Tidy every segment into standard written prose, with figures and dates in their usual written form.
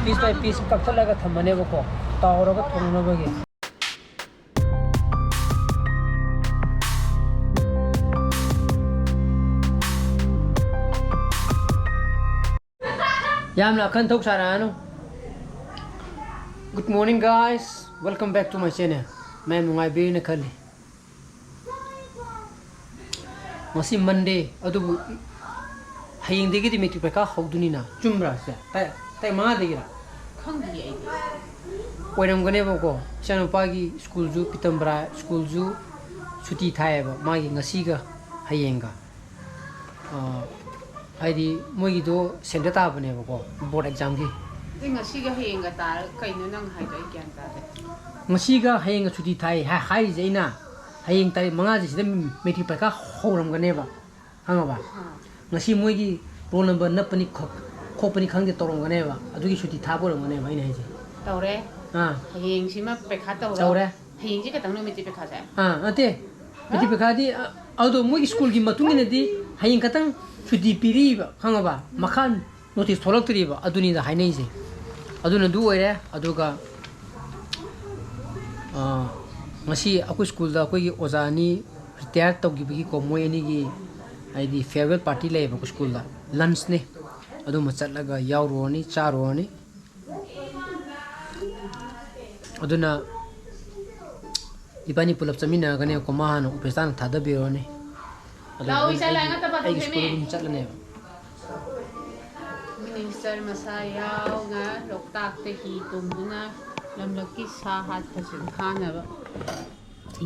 piece by piece kakthalaga thamane bako tawraga thongnabagi yamna kan thok sarano. Good morning guys, welcome back to my channel. Main mungai be na khali masi Monday adu haying degi di metric ka hawduni na chumra sa tai ma degi ra khangdi ai oiram gane bako chanu pagi school ju pitambra school ju chuti thai ba magi ngasi ga hayeng ga aidi mogi do center ta bane bako board exam gi ngasi ga hayeng ga tar kaino nang hai dai kyan ta de ngasi ga hayeng chuti thai hai jaina hayeng tari manga ji sida metric ka horam gane ba hanga ba ngasi mogi roll number na pani khopani khangde torong gane ba adugi chuti tha boram gane ba ina haje tawre hayeng sima pekha tawre hayeng ji ka tangno meti pekha sa ate meti pekha di ado mogi school gi matungine di hayeng katang chuti piri ba hanga ba makhan notice tholak tri ba aduni da hainai je aduna du oire aduga ngasi aku school da koi ozani retire to gi ko moi ani gi aidi farewell party le ba school da lunch ne adu ma chatlaga yauro ni charo ni aduna ibani pulap chamina gane ko mahana upestan thada biro ni lawi chala nga ta ai school dum chatlane minister masayao nga loktak te hi tumduna lamlaki sa hat pasin khana ba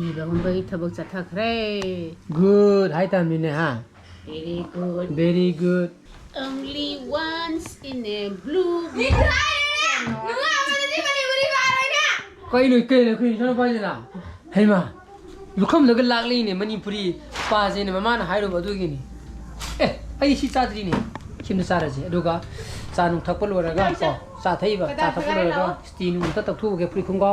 iba humbai thabak chathakre good hai tam ni ha very good only once in a blue kai noi chana pa jina haima lukham laga lagli ne manipuri pa je ne mama na hairo badu gi ni ai si chadri ne chimna saraje aduga cha nung thakpal waraga ko cha thaiba cha thakpal waraga sti nung ta takhu ge pri khungga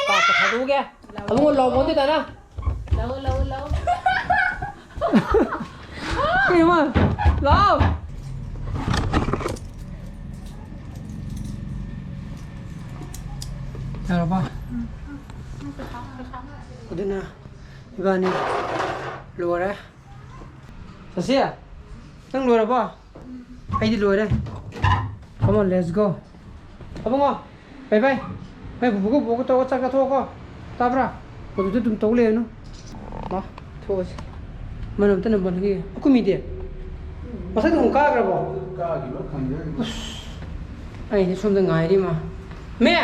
pa ta thadu ge among lo mon de ta na law kai ma lao Tara ba aduna ibani lora sasia nang lora ba ai di lora come on let's go abongo bye bye bye buku to cha ka tho ko tabra ko du tum to le no ma tho manam tan ban gi aku mi de masa dum ka gra bo ka gi ba khang de ai ni som da ngai ri ma me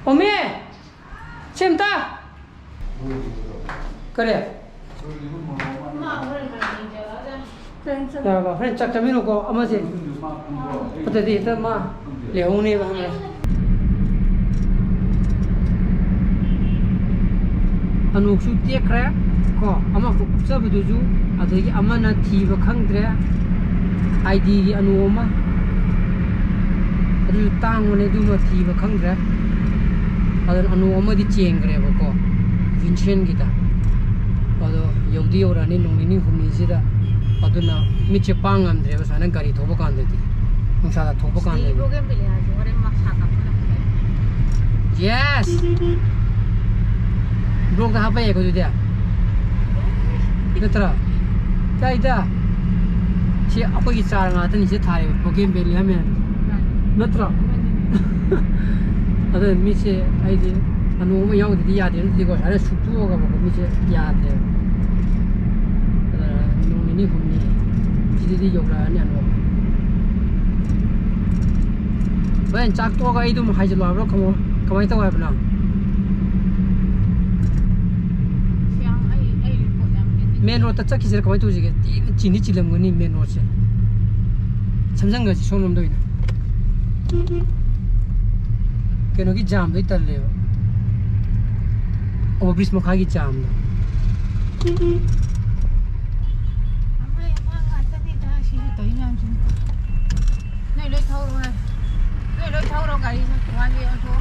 o me chimta kare ya ba friend chak chamino ko amaje patati ta ma leone ba hamra anu su te kra ko ama ko sa bu ju adagi ama na thi ba khangdre id gi anu ma adu tang ne du ma thi ba khangdre adan anu ma di chengre ba ko Vincent kita ado yodi orani nongini humni jida aduna miche pangam dre ba sana gari thobo kan de di nungsa da thobo kan de program bile ha jore ma saka yes blog da ha pa ye ko dia natra kaida si apa ki char nga ta ni se thare program bile ha me natra ado miche ai di anu ma yaw di ya de di ko sana suktu ga ba miche ya de nongini humni di yogra ni anu ben chak to ga idum hai jalo bro kamo kamai to ba na siang ai ko yam main road ta chak ki kamai to ji ge chini chilam ngani main road se samjang ga sonom do ina keno ki jam doi tal le o bris mo khagi jam lối thâu đâu gầy ngoài kia thôi.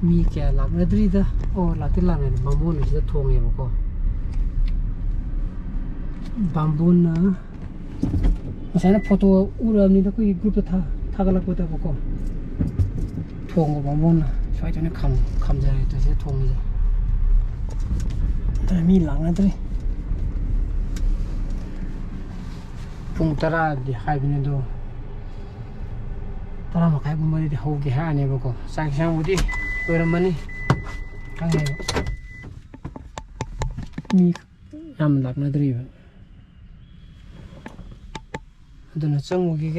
มีแก่หลักนาดรีด้โอ้หลักที่หลังเนี่ยบางบุญจะทวงเองบอกบางบุญนะไม่ใช่นะโฟโต้อุรามนี่ถ้าคุยกรุ๊ปจะท่ากันละกูแต่บอกทวงกับบางบุญนะช่วยจนนี่คำใจแต่เสียทวงเลยแต่มีหลังนาดรีปุ่งตราดิใครเป็นดูตรามาใครบุญมาดิเขาเกี่ยหาเนี่ยบอกสังเกตบุตรตัวนั้นมันนี่ข้างในมีน้ำหลักนาดรีบดูน่าจังมุกี้แก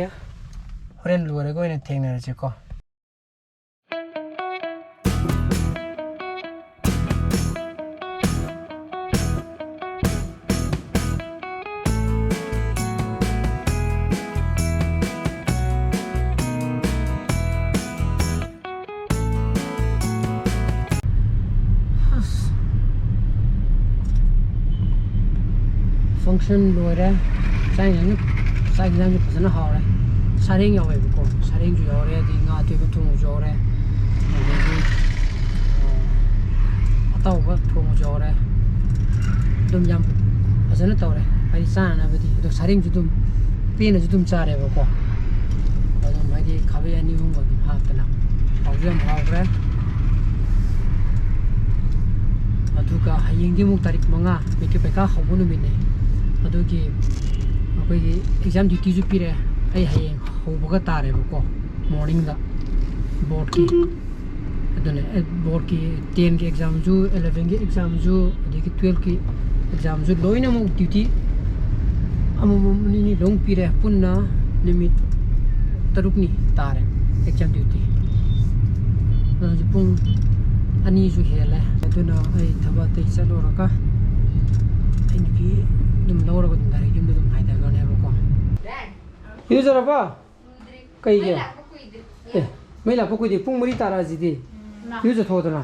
เรียนรู้อะไรก็ยังเที่ยงเลยเจ้าก็function รวยเลยใช่ยังใช่ยังจะพัฒนาหอเลยสาริงยาวไปบุกสาริงจุยาวเลยดีงาที่ก็ทุ่งจุยาวเลยอัตโต้ก็ทุ่งจุยาวเลยดุมยำพัฒนาตัวเลยไปที่ซ่านะไปที่ตัวสาริงจุดดุมปีนจุดดุมจ่าเลยบุกแล้วดุมไปที่คาเฟ่อันนี้หุ่นก็ดุมหาบนะเอาเรื่องหอบเลยaduga hayeng di muk tarik manga meke peka khobunu minne adugi akoigi exam duty ju pire ai hayeng hoboga tare bako morning da board ki adune board ki 10 ki exam ju 11 ki exam ju adigi 12 ki exam ju loina muk duty amu ni long pire punna limit taruk ni tare exam duty ju pung ani ju hele aduna ai thaba te chalo raka ai ni dum lawra ko dum dare yum dum haida ga ne ko yu jara ba kai ge eh mai la pokui de pung mari tara ji de yu ja thodana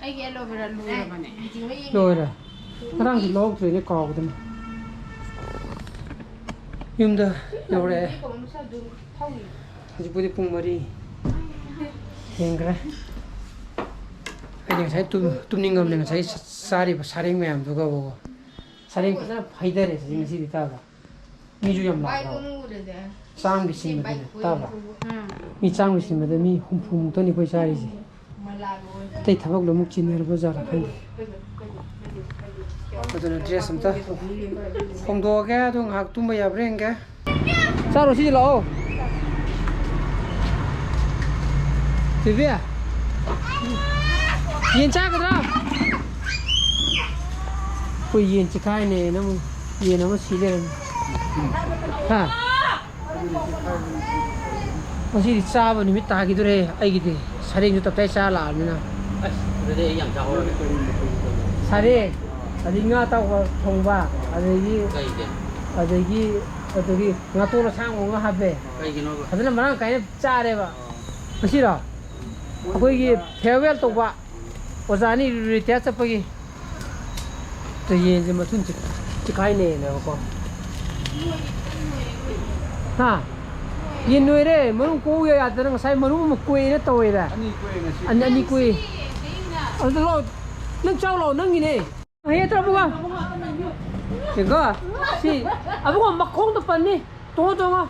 ai ge aloe vera lu ra bane loira rang ki log tre ne ka ko dum yum da lawre ji pudi pung mari hengra anh thấy tụm ninh ngầm này thấy sari và sari mềm tôi có bộ sari cái nó hay đấy thì mình sẽ tao là mi chú yam lại sang cái gì mà tao là mi sang cái gì mà mi hùng hùng tôi đi quay sari gì thấy thằng ông là một chín rồi bao giờ là hay bây giờ là dress chúng ta không đồ cái thôi học tụm bây giờ bring cái sao rồi xí lỗ thì biết yên cha cái đó, ôi yên chỉ khai này nó yên nó xí lên, ha, nó xí xa vào niệm ta cái đó đây, ai cái gì, sao đây chúng ta phải xa làm nữa, cái đấy dạng sao rồi, sao đây ngã tao thông ba, ở đây ngã tôi là sang ngã hấp về, ở đây là mà cái cha đây vậy, nó xí đâu, cái gì farewell tàu ba ozani ritya chapagi to ye je mathun chikai ne na ko ha yin noi re maru ko ya da nang sai maru mu koi ne to ida ani koi an lo nang chao lo nang ni ne he tra bu ga ke ga si abu ko makhong to pan ni to nga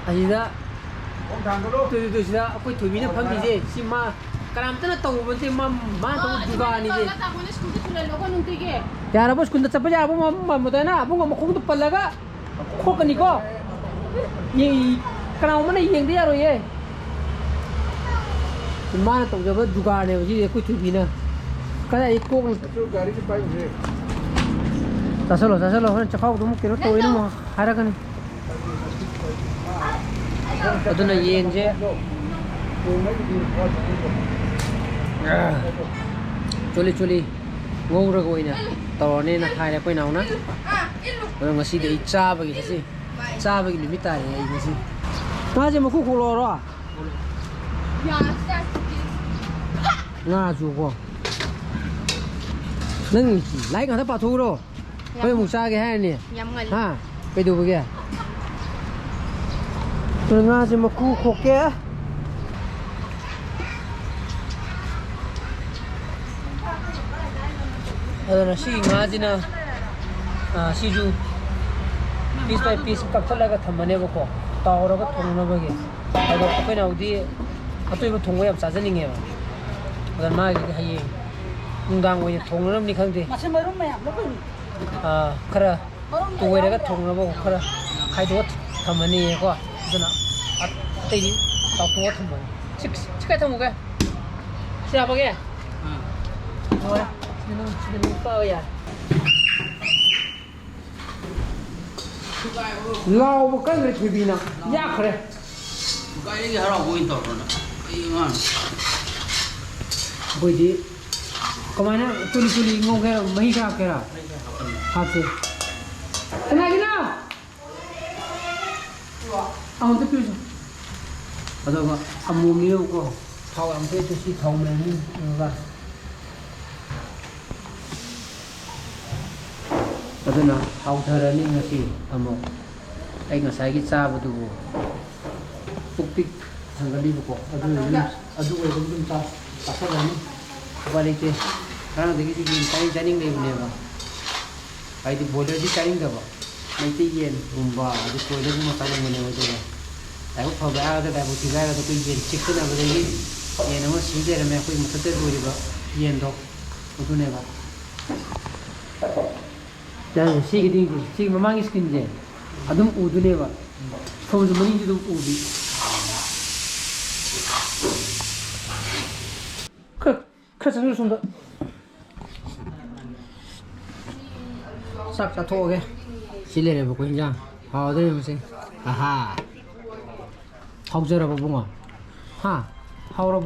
ai da tôi sẽ tôi thổi miếng phăng gì chứ, xin mà cái làm thế là tàu vẫn thế mà tàu juga ni chứ. Ya, apa sekundat siapa ya? Apa mau tanya? Apa nggak mau kau tuh pelaga? Kau kan iko? Ye, kenapa mana yang dia roh ye? Mana tàu juga ni, jadi aku thổi miếng. Cái này cô tasalo, hắn chắc không đúng cái nó tôi nó mà hai ra cái này. Aduna yen je choli ngora ko ina tawne na khaira ko nauna ngasi de cha ba gi si cha ba gi limit ta ye ngasi ta je ma ku lo ro nga ju ko nang lai ka ta pa thu ro ko mu cha ge ha ni ha pe du ba ge tôi nga chỉ mà khu khổ kia ꯑꯗꯨꯅ ꯁꯤꯒꯤ ꯉꯥꯁꯤꯅ ꯁꯤꯁꯨ piece ꯕꯥꯏ piece ꯀꯛꯊꯠꯂꯒ ꯊꯝꯃꯅꯦꯕꯀꯣ ꯇꯥꯎꯔꯒ ꯊꯣꯡꯅꯕꯒꯤ ꯑꯗꯣ ꯑꯩꯈꯣꯏꯅ ꯍꯧꯖꯤꯛ ꯑꯇꯣꯏꯕ ꯊꯣꯡꯕ ꯌꯥꯝ ꯆꯥꯖꯅꯤꯡꯉꯦꯕ ꯑꯗꯨꯅ ꯃꯥꯒꯤꯗꯤ ꯍꯌꯦꯡ ꯅꯨꯡꯗꯥꯡ ꯑꯣꯏꯅ ꯊꯣꯡꯅꯕꯅꯤ ꯈꯪꯗꯦ ꯈꯔ ꯇꯣꯏꯔꯒ ꯊꯣꯡꯅꯕ ꯈꯔ ꯈꯥꯏꯗꯣꯛꯑ ꯊꯝꯃꯅꯤꯀꯣ ꯑꯗꯨꯅ ꯑꯇꯩꯗꯤ ꯇꯥꯎꯊꯣꯛꯑ ꯊꯝꯃꯅꯤ ꯁꯤ ꯀꯥꯏ ꯊꯝꯃꯨꯒꯦ ꯁꯤ ꯍꯥꯞꯄꯒꯦ ꯍꯣꯏ sida nung pao yan. Lao một cái người thì bị nào nhát rồi. Cái này hả vui tao rồi nè. Ngon. Bởi đi. Có mai nè, tuli ngon cái mấy cái kia à? Hạt gì? Cái này nào? Ông tiếp tục. Ở đâu mà? Ông mua miêu cô. Thau ông thấy tôi chỉ thau này đi ra. ꯑꯗꯨꯅ ꯍꯥꯎꯊꯔꯅꯤ ꯉꯁꯤ ꯑꯃꯨꯛ ꯑꯩ ꯉꯁꯥꯏꯒꯤ ꯆꯥꯕꯗꯨꯕꯨ ꯄꯨꯛ ꯄꯤꯛ ꯊꯟꯒꯠꯂꯤꯕꯀꯣ ꯑꯗꯨ ꯑꯣꯏꯕꯒꯤ ꯑꯗꯨꯝ ꯆꯥꯁꯜꯂꯅꯤ ꯎꯄꯥꯏ ꯂꯩꯇꯦ ꯉꯔꯥꯡꯗꯒꯤꯗꯤ ꯌꯦꯟ ꯆꯥꯅꯤꯡ ꯂꯩꯕꯅꯦꯕ ꯍꯥꯏꯗꯤ ꯕꯣꯏꯂꯔꯗꯤ ꯆꯥꯅꯤꯡꯗꯕ ꯃꯩꯇꯩ ꯌꯦꯟꯒꯨꯝꯕ ꯑꯗꯩ ꯀꯣꯏꯂꯔꯒꯨꯝꯕ ꯆꯥꯅꯤꯡꯕꯅꯦꯕ ꯑꯗꯨꯒ ꯂꯥꯏꯕꯛ ꯐꯕ ꯍꯥꯏꯔꯒ ꯂꯥꯏꯕꯛ ꯊꯤꯒꯥꯏꯔꯒ ꯑꯩꯈꯣꯏ ꯌꯦꯟ ꯆꯤꯛꯇꯅꯕꯗꯒꯤ ꯌꯦꯟ ꯑꯃ ꯁꯤ ꯂꯩꯔꯝꯃꯦ ꯑꯩꯈꯣꯏ ꯃꯊꯛꯇ ꯂꯣꯏꯔꯤꯕ ꯌꯦꯟꯗꯣ ꯑꯗꯨꯅꯦꯕ 시기딩 지금 마망이 스킨제 아둠 우드네바 서우즈 머니지도 우디 그 장을 손다 싹 토게 실내를 보고 인자 아들 무슨 아하 하우저라 보봉아 하 하우라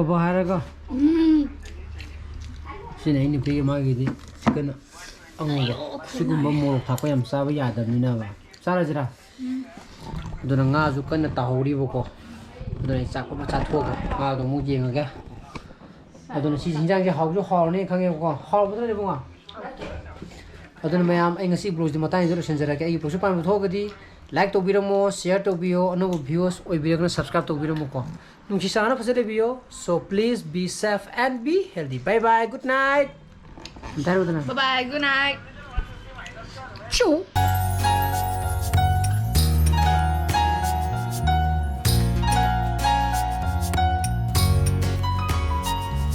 봐 하라가 신에 있는 비게 마기디 시끄나 सिगुम्बा मोरक थाको याम चाबा यादबनिना बा चाराजिरा दुना ngaजु कन्ना ताहौरिबको दुना चाको मा चाथोगा ngaदो मु जेंगागे अदुना सि जिंजांग जे हाउजु हाउरने खंगेबको हाउबदने बुंगा अदुना मयाम ai ngasi ब्लॉग दि मताइ जरो सेंजराके ai ब्लॉग पाम थोगदि लाइक तोबिरमो शेयर तोबियो अनोबो व्यूअर्स ओइबिरगना सब्सक्राइब तोबिरमोको नुंसि साना फसले बियो so please be safe and be healthy bye bye good night Bye bye, good night. Choo.